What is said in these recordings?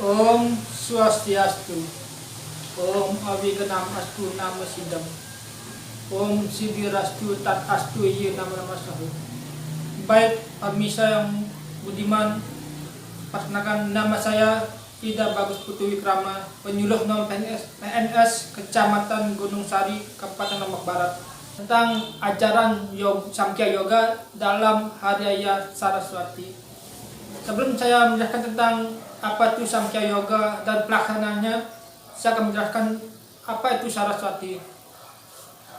Om Swastiastu. Om Awiganam Astu Nama Sidam. Om Sidirastu Tat Astu Ye Nama Sahu. Baik pemirsa yang budiman, perkenalkan nama saya Ida Bagus Putu Wikrama, penyuluh non PNS Kecamatan Gunung Sari, Kabupaten Lombok Barat, tentang ajaran Samkhya Yoga dalam Hari Raya Saraswati. Sebelum saya menjelaskan tentang apa itu Samkhya Yoga dan pelaksanaannya, saya akan menjelaskan apa itu Saraswati.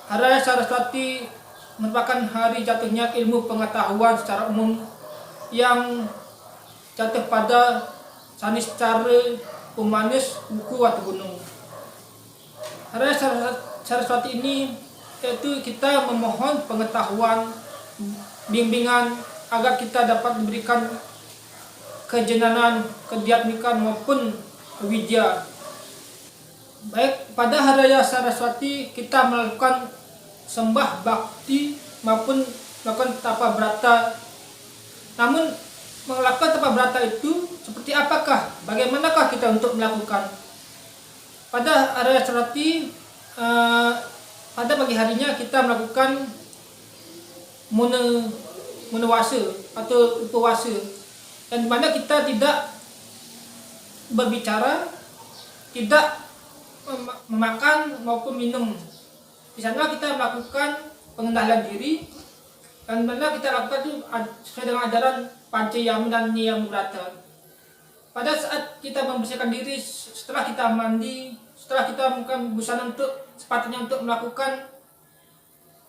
Hari Raya Saraswati merupakan hari jatuhnya ilmu pengetahuan secara umum yang jatuh pada sanis cara pemanis buku atau gunung. Hari Raya Saraswati ini yaitu kita memohon pengetahuan, bimbingan agar kita dapat memberikan kejenanan, kediatmikan maupun widya. Baik, pada Hari Raya Saraswati kita melakukan sembah bakti maupun melakukan tapa brata. Namun melakukan tapa brata itu seperti apakah? Bagaimanakah kita untuk melakukan? Pada Hari Raya Saraswati pada pagi harinya kita melakukan munawasa atau upawasa, dan dimana kita tidak berbicara, tidak memakan maupun minum. Di sana kita melakukan pengendalian diri, dan dimana kita lakukan itu sesuai dengan ajaran Pancayama dan Niyamabrata. Pada saat kita membersihkan diri, setelah kita mandi, setelah kita melakukan busana untuk sepatutnya untuk melakukan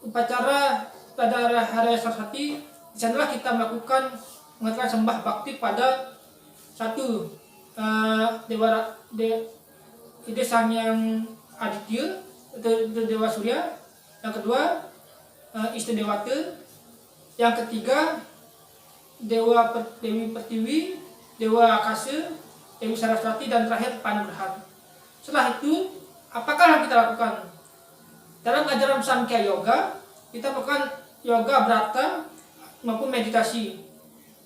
upacara pada Hari Raya Saraswati, di sanalah kita melakukan sembah bakti pada satu Ide Sang Yang Aditya atau Dewa Surya, yang kedua Istri Dewata, yang ketiga Dewi Pertiwi, Dewa Akasa, Dewi Saraswati, dan terakhir Panugrahan. Setelah itu, apakah yang kita lakukan? Dalam ajaran Samkhya Yoga, kita melakukan yoga brata maupun meditasi.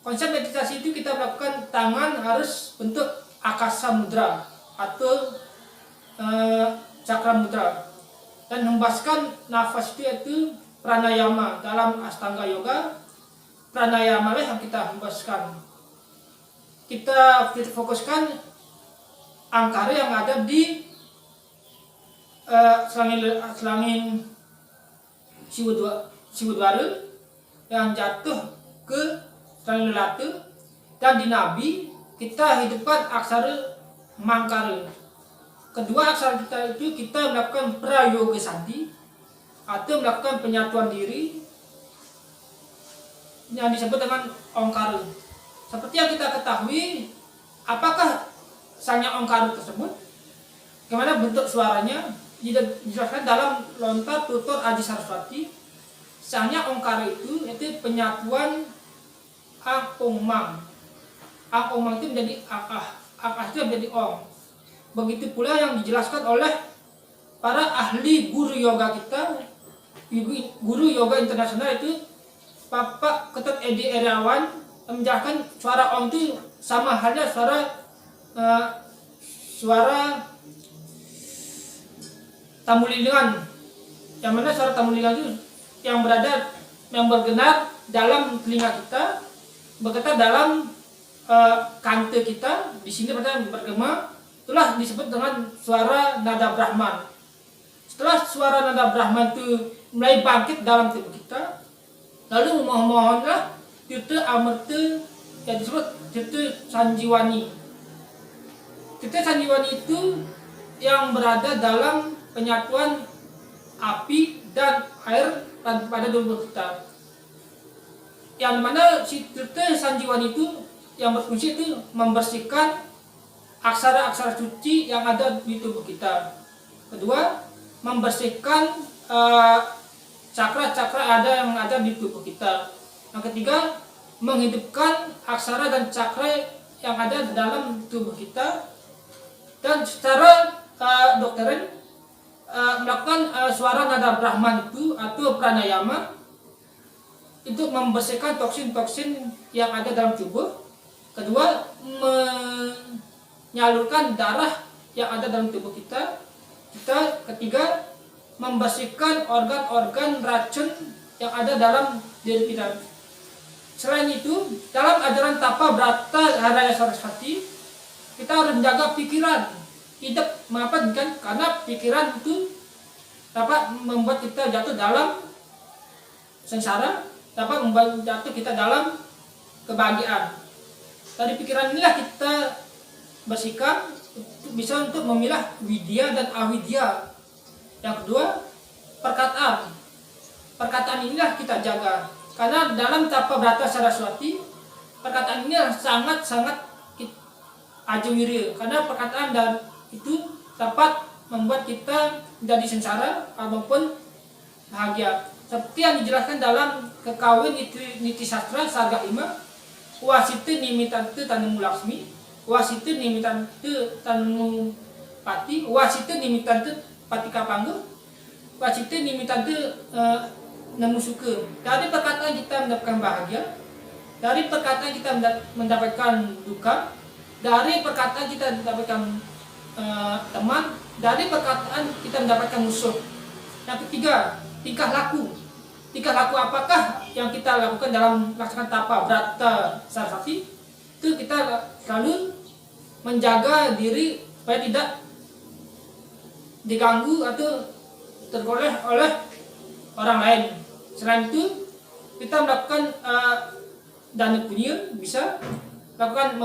Konsep meditasi itu kita melakukan tangan harus bentuk akasa mudra atau cakra mudra, dan hembaskan nafas itu pranayama. Dalam Astanga Yoga, pranayama lah yang kita hembaskan. Kita fokuskan angkara yang ada di selangin siwudwara yang jatuh ke selangin lelata, dan di nabi kita hidupkan aksara mangkara. Kedua aksara kita itu kita melakukan prayoga sati atau melakukan penyatuan diri yang disebut dengan ongkara. Seperti yang kita ketahui, apakah sanya ongkara tersebut? Bagaimana bentuk suaranya? Dijelaskan dalam lontar tutur Adi Saraswati. Sanya ongkara itu penyatuan ang ong mang. Ang ong mang itu menjadi ang itu menjadi ong. Begitu pula yang dijelaskan oleh para ahli guru yoga kita, guru yoga internasional itu Bapak Ketut Edi Irawan, menjelaskan suara ong itu sama halnya suara tamulilingan, yang mana suara tamulilingan itu yang bergenar dalam telinga kita, bergetar dalam kante kita. Di sini bergema, itulah disebut dengan suara nada Brahman. Setelah suara nada Brahman itu mulai bangkit dalam tubuh kita, lalu memohonlah tirta amerta yang disebut tirta sanjiwani. Tirta sanjiwani itu yang berada dalam penyatuan api dan air pada tubuh kita, yang mana si tirta sanjiwani itu yang berfungsi itu membersihkan aksara-aksara suci yang ada di tubuh kita. Kedua, membersihkan cakra-cakra yang ada di tubuh kita. Yang ketiga, menghidupkan aksara dan cakra yang ada dalam tubuh kita. Dan secara dokterin melakukan suara nada Brahman itu atau pranayama untuk membersihkan toksin-toksin yang ada dalam tubuh. Kedua, menyalurkan darah yang ada dalam tubuh kita. Ketiga, membersihkan organ-organ racun yang ada dalam diri kita. Selain itu, dalam ajaran Tapa Brata Haraya Saraswati, kita harus menjaga pikiran. Hidup mengapa kan? Karena pikiran itu dapat membuat kita jatuh dalam sengsara, dapat membuat jatuh kita dalam kebahagiaan. Dari pikiran inilah kita bersihkan bisa untuk memilah widya dan awidya. Yang kedua, perkataan. Perkataan inilah kita jaga. Karena dalam Tapa Brata Saraswati, perkataan ini sangat-sangat ajawirya. Karena perkataan dan itu dapat membuat kita menjadi sengsara maupun bahagia. Seperti yang dijelaskan dalam Kekawin Niti Sastra Sarga 5, Wasita Nimitante Tanemu Laksmi, Wasita Nimitante Tanemu Pati, Wasita Nimitante Patika Pangga, Wasita Nimitante Nemu Suka. Dari perkataan kita mendapatkan bahagia, dari perkataan kita mendapatkan duka, dari perkataan kita mendapatkan teman, dari perkataan kita mendapatkan musuh. Yang ketiga, tingkah laku. Tingkah laku apakah yang kita lakukan dalam melaksanakan Tapa Brata Saraswati? Itu kita selalu menjaga diri supaya tidak diganggu atau tergoleh oleh orang lain. Selain itu, kita melakukan dana punya, bisa lakukan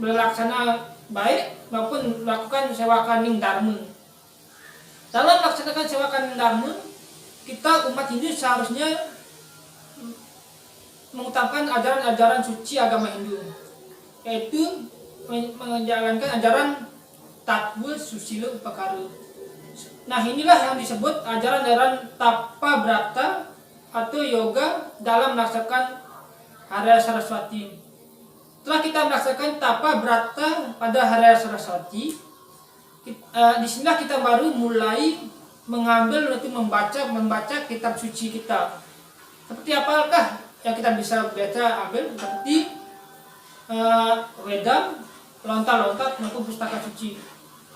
melaksanakan baik maupun melakukan sewakan dharma. Dalam melaksanakan sewakan dharma, kita umat Hindu seharusnya mengutamakan ajaran-ajaran suci agama Hindu, yaitu menjalankan ajaran Tattva Susila Upakara. Nah, inilah yang disebut ajaran-ajaran Tapa Brata atau yoga dalam melaksanakan Haraya Saraswati. Setelah kita melaksanakan Tapa Brata pada Haraya Saraswati, disinilah kita baru mulai mengambil atau membaca kitab suci kita. Seperti apakah yang kita bisa ambil? Seperti Weda, lontar-lontar maupun pustaka suci.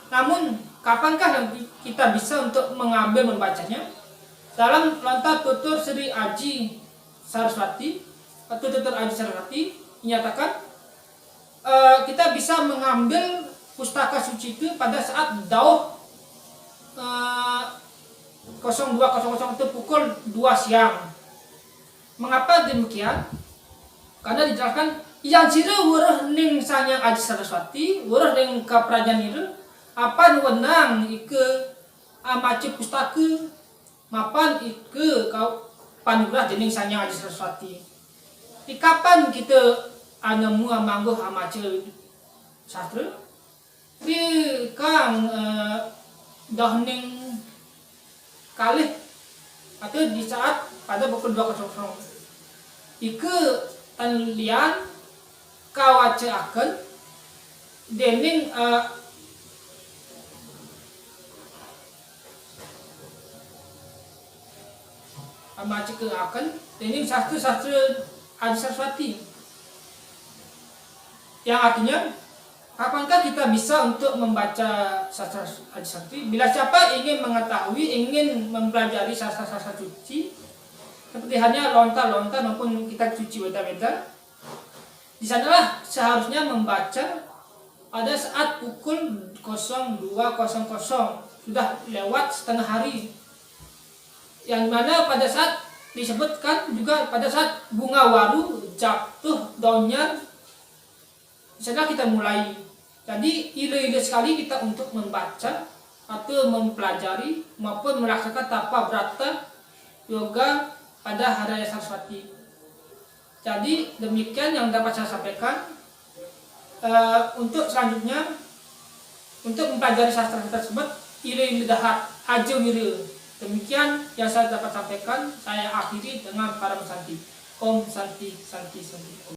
Namun, kapankah yang kita bisa untuk mengambil membacanya? Dalam lontar tutur Sri Aji Saraswati atau tutur Aji Saraswati menyatakan kita bisa mengambil pustaka suci itu pada saat dauh 02.00 itu pukul 2 siang. Mengapa demikian? Karena dijelaskan yang sira weruh ning Sanyang Aji Saraswati, weruh ning kaprajan niru, apan wenang ike amace pustaka, mapan ike kau panugrah dening Sanyang Aji Saraswati. Di kapan kita anemu amangguh amace sastra? Di kang dahning kalih atau di saat pada pukul 2.00 ike tanlian kawace akan dening amace ke akan dening sastra Aji Saraswati, yang artinya kapankah kita bisa untuk membaca sastra Aji Saraswati? Bila siapa ingin mengetahui, ingin mempelajari sastra-sastra suci seperti hanya lontar-lontar maupun kitab suci Weda-Weda, di sanalah seharusnya membaca pada saat pukul 02.00, sudah lewat setengah hari, yang mana pada saat disebutkan juga pada saat bunga waru jatuh daunnya, di sana kita mulai. Jadi ide-ide sekali kita untuk membaca atau mempelajari maupun melaksanakan Tapa Brata yoga pada Haraya Saraswati. Jadi demikian yang dapat saya sampaikan. Untuk selanjutnya, untuk mempelajari sastra tersebut, ide-ide dahat aja wira. Demikian yang saya dapat sampaikan. Saya akhiri dengan para santi. Om Santi Santi Santi.